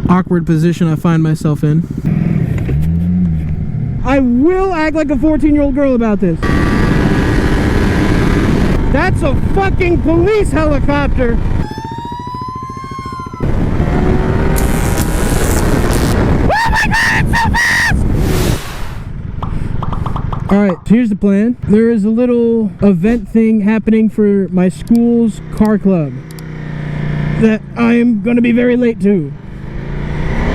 awkward position I find myself in. I will act like a 14-year-old girl about this. That's a fucking police helicopter. Oh my god, it's so fast! Alright, here's the plan. There is a little event thing happening for my school's car club that I am going to be very late to.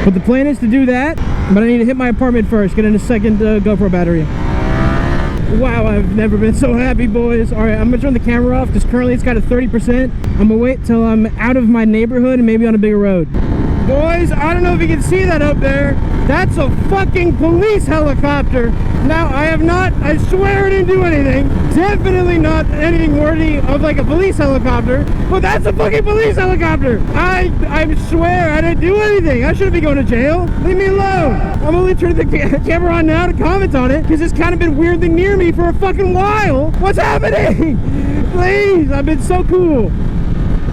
But the plan is to do that, but I need to hit my apartment first, get in a second GoPro battery. Wow, I've never been so happy, boys. Alright, I'm going to turn the camera off because currently it's got a 30%. I'm going to wait till I'm out of my neighborhood and maybe on a bigger road. Boys, I don't know if you can see that up there. That's a fucking police helicopter. Now, I swear I didn't do anything. Definitely not anything worthy of like a police helicopter. But that's a fucking police helicopter. I swear I didn't do anything. I shouldn't be going to jail. Leave me alone. I'm only turning the camera on now to comment on it because it's kind of been weirdly near me for a fucking while. What's happening? Please, I've been so cool.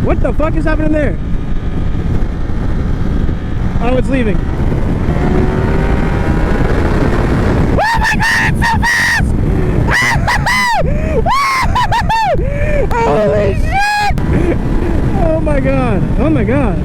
What the fuck is happening there? Oh, it's leaving. Oh my god, it's so fast! Holy shit! Oh my god, oh my god.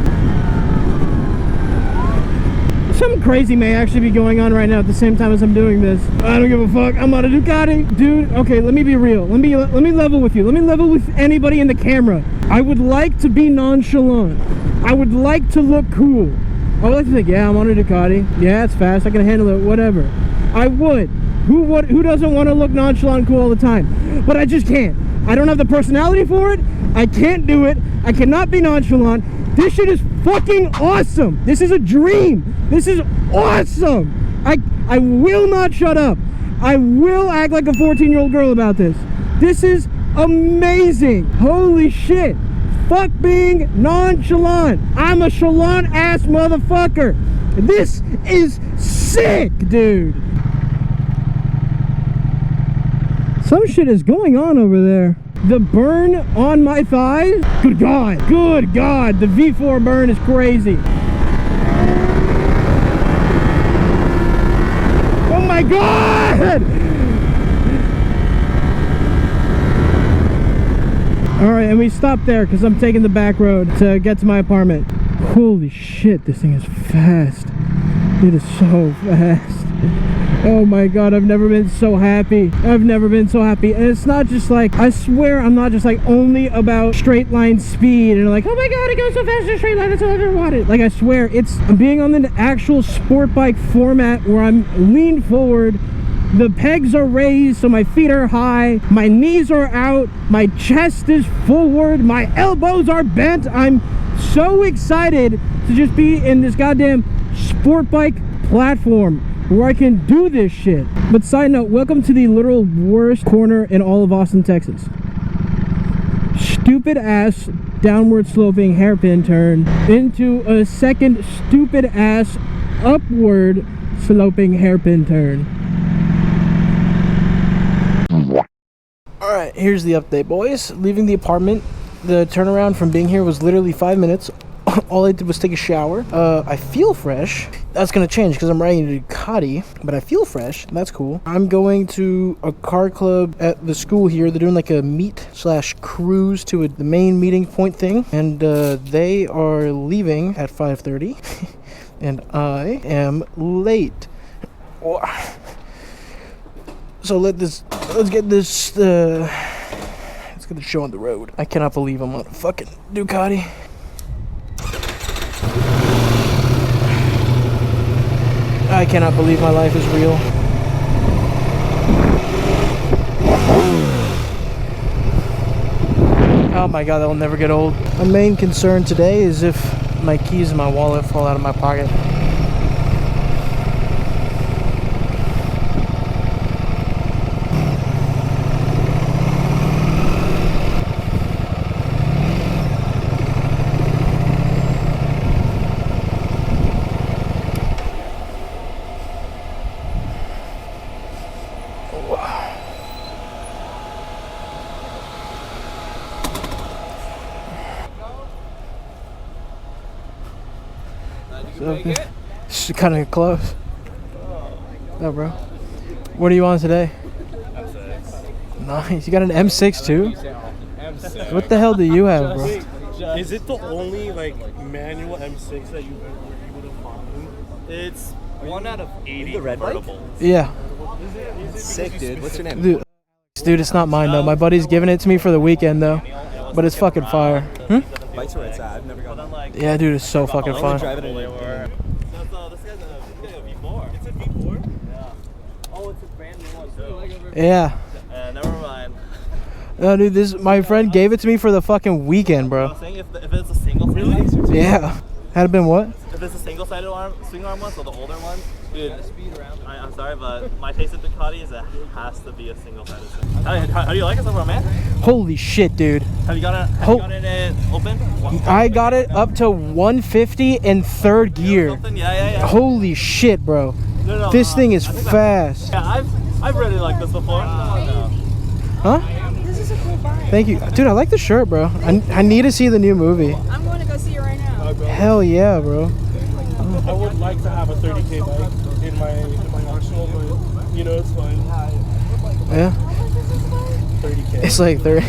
Something crazy may actually be going on right now at the same time as I'm doing this. I don't give a fuck, I'm on a Ducati. Dude, okay, let me be real. Let me level with you. Let me level with anybody in the camera. I would like to be nonchalant. I would like to look cool. I would like to think, yeah, I'm on a Ducati. Yeah, it's fast. I can handle it. Whatever. I would. Who doesn't want to look nonchalant and cool all the time? But I just can't. I don't have the personality for it. I can't do it. I cannot be nonchalant. This shit is fucking awesome. This is a dream. This is awesome. I will not shut up. I will act like a 14-year-old girl about this. This is amazing. Holy shit. Fuck being nonchalant. I'm a chalant ass motherfucker. This is sick, dude. Some shit is going on over there. The burn on my thighs. Good God. Good God. The V4 burn is crazy. Oh my God. Alright, and we stopped there because I'm taking the back road to get to my apartment. Holy shit, this thing is fast. It is so fast. Oh my god, I've never been so happy. I've never been so happy. And it's not just like, I swear I'm not just like only about straight line speed and like, oh my god, it goes so fast in a straight line, that's all I've ever wanted. Like, I swear, I'm being on the actual sport bike format where I'm leaned forward. The pegs are raised, so my feet are high, my knees are out, my chest is forward, my elbows are bent. I'm so excited to just be in this goddamn sport bike platform where I can do this shit. But side note, welcome to the literal worst corner in all of Austin, Texas. Stupid ass downward sloping hairpin turn into a second stupid ass upward sloping hairpin turn. Alright, here's the update, boys. Leaving the apartment, the turnaround from being here was literally 5 minutes. All I did was take a shower. I feel fresh. That's gonna change because I'm riding a Ducati, but I feel fresh. That's cool. I'm going to a car club at the school here. They're doing like a meet/cruise to the main meeting point thing, and they are leaving at 5:30, and I am late. So let's get this. Let's get the show on the road. I cannot believe I'm on a fucking Ducati. I cannot believe my life is real. Oh my god, that will never get old. My main concern today is if my keys and my wallet fall out of my pocket. So, it's kind of close. Oh, bro. What are you on today? M6. Nice. You got an M6 too? M6. What the hell do you have, bro? Is it the only like manual M6 that you would have found? It's 1 out of 80 convertibles. Yeah. Sick, dude. What's your name? Dude, it's not mine though. My buddy's giving it to me for the weekend though. But it's fucking fire. Bikes are outside. I've never gone. Yeah, dude, it's so fucking fun. Drive it in This guy's a V4. It's a V4? Yeah. Oh, it's a brand new one too. Yeah. Never mind. No, dude, this my friend gave it to me for the fucking weekend, bro. I was saying if it's a single-sided. Yeah. Had it been what? If it's a single-sided swing arm one, so the older one, dude. I'm sorry, but my taste of Ducati is it has to be a single-sided. How do you like it so far, man? Holy shit, dude. Have you got it open? I got it up to 150 in third gear. Yeah. Holy shit, bro. No, this thing is fast. Yeah, I've really liked this before. Huh? This is a cool bike. Thank you. Dude, I like the shirt, bro. I need to see the new movie. I'm going to go see it right now. Hell yeah, bro. I would like to have a 30K bike in my arsenal, but you know it's fine. Yeah. 30K. It's like 30.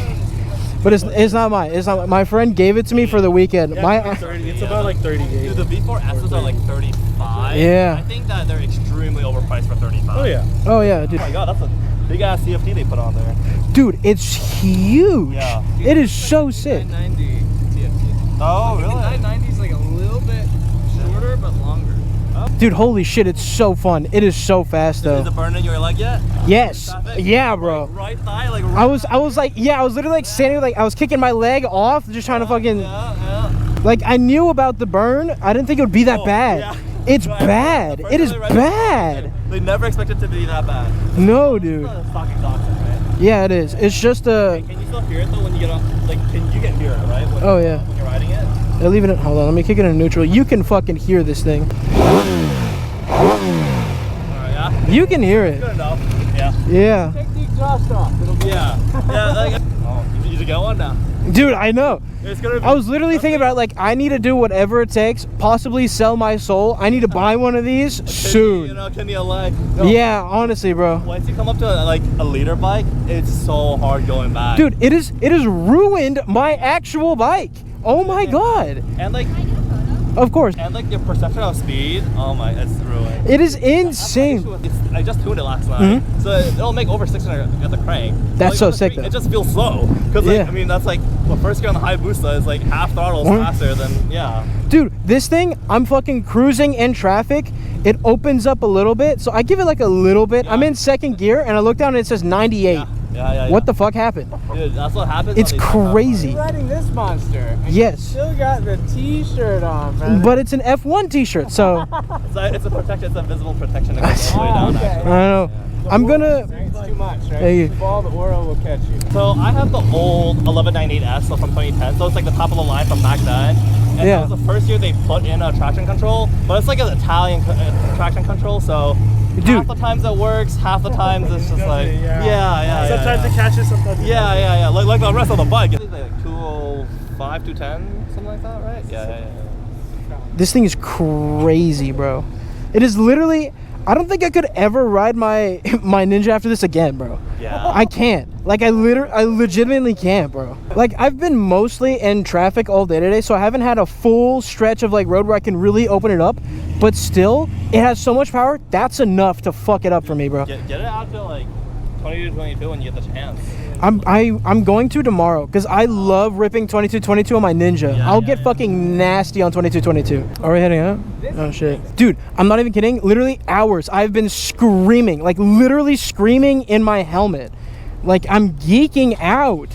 But it's not mine. It's not. My friend gave it to me for the weekend. Yeah, it's about like 30K. Dude, the V4S's are like 35. Yeah. I think that they're extremely overpriced for 35. Oh yeah. Oh yeah, dude. Oh my god, that's a big ass CFT they put on there. Dude, it's huge. Yeah. It is so sick. 990 TFT. Oh, really? 990 is like a little bit shorter but longer. Dude, holy shit, it's so fun. It is so fast though. Is it burning your leg yet? Yes. Yeah, bro. Right thigh, like I was like, yeah, I was literally like standing, like I was kicking my leg off, just trying to fucking. Yeah. Like I knew about the burn. I didn't think it would be that bad. Yeah. It's bad. It is bad. They never expect it to be that bad. No, dude. It's fucking toxic, right? Yeah, it is. It's just a. Can you still hear it though when you get on? Like, can you get hear it, right? Oh yeah. When you're riding it. They're leaving it. Hold on, let me kick it in neutral. You can fucking hear this thing. Yeah. You can hear it. Good enough. Yeah. Yeah. Take the exhaust off. It'll be Yeah. Like, you need to get one now. Dude, I know. It's gonna be, I was literally thinking about like I need to do whatever it takes, possibly sell my soul. I need to buy one of these soon. You know, can you like? No. Yeah, honestly, bro. Once you come up to like a leader bike, it's so hard going back. Dude, it is ruined my actual bike. Oh my god. And like, of course. and like your perception of speed. Oh my, it's ruined. It is insane. I just tuned it last night, so it'll make over 600 at the crank. That's Like, so on the sick, street, though. It just feels slow. Cause like, Yeah. I mean, that's like the first gear on the Hayabusa is like half throttle faster than Dude, this thing, I'm fucking cruising in traffic. It opens up a little bit, so I give it like a little bit. I'm in second gear, and I look down and it says 98. Yeah. What the fuck happened? Dude, that's what happens. It's on these crazy. You're riding this monster. And Yes. You still got the T-shirt on, man. But it's an F1 t-shirt, so It's a protection. It's a visible protection that goes all the way down. okay. I Actually. don't know. I'm gonna. It's too much, right? Hey. The ball, the oil will catch you. So I have the old 1198S, so from 2010. So it's like the top of the line from back then. And Yeah. that was the first year they put in a traction control, but it's like an Italian traction control. So Dude. half the times it works, half the times it's just like yeah. Sometimes it catches, sometimes it Yeah. Like the rest of the bike. It's like 205, 210, something like that, right? Yeah. This thing is crazy, bro. It is literally. I don't think I could ever ride my Ninja after this again, bro. Yeah. I can't. Like I legitimately can't, bro. Like I've been mostly in traffic all day today, so I haven't had a full stretch of like road where I can really open it up. But still, it has so much power. That's enough to fuck it up for me, bro. Get it out to like 20 to 22 when you get the chance. I'm going to tomorrow because I love ripping 2222 on my Ninja. I'll get fucking nasty on 2222. Are we heading out? Oh shit. Dude, I'm not even kidding. Literally hours I've been screaming, like literally screaming in my helmet. Like I'm geeking out.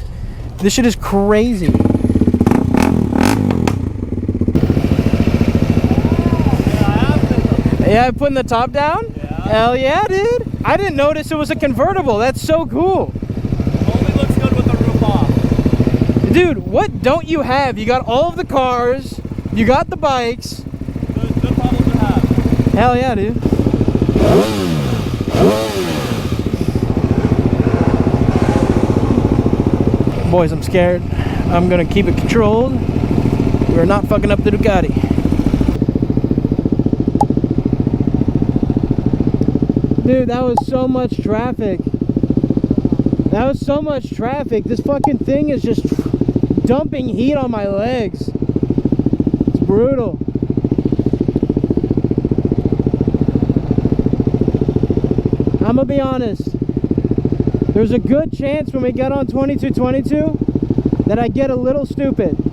This shit is crazy. Yeah, I'm putting the top down? Yeah. Hell yeah, dude. I didn't notice it was a convertible. That's so cool. Only looks good with the roof off. Dude, what don't you have? You got all of the cars, you got the bikes. Good problem to have. Hell yeah, dude. Boys, I'm scared. I'm gonna keep it controlled. We're not fucking up the Ducati. Dude, that was so much traffic. That was so much traffic. This fucking thing is just dumping heat on my legs. It's brutal. I'm gonna be honest. There's a good chance when we get on 2222 that I get a little stupid.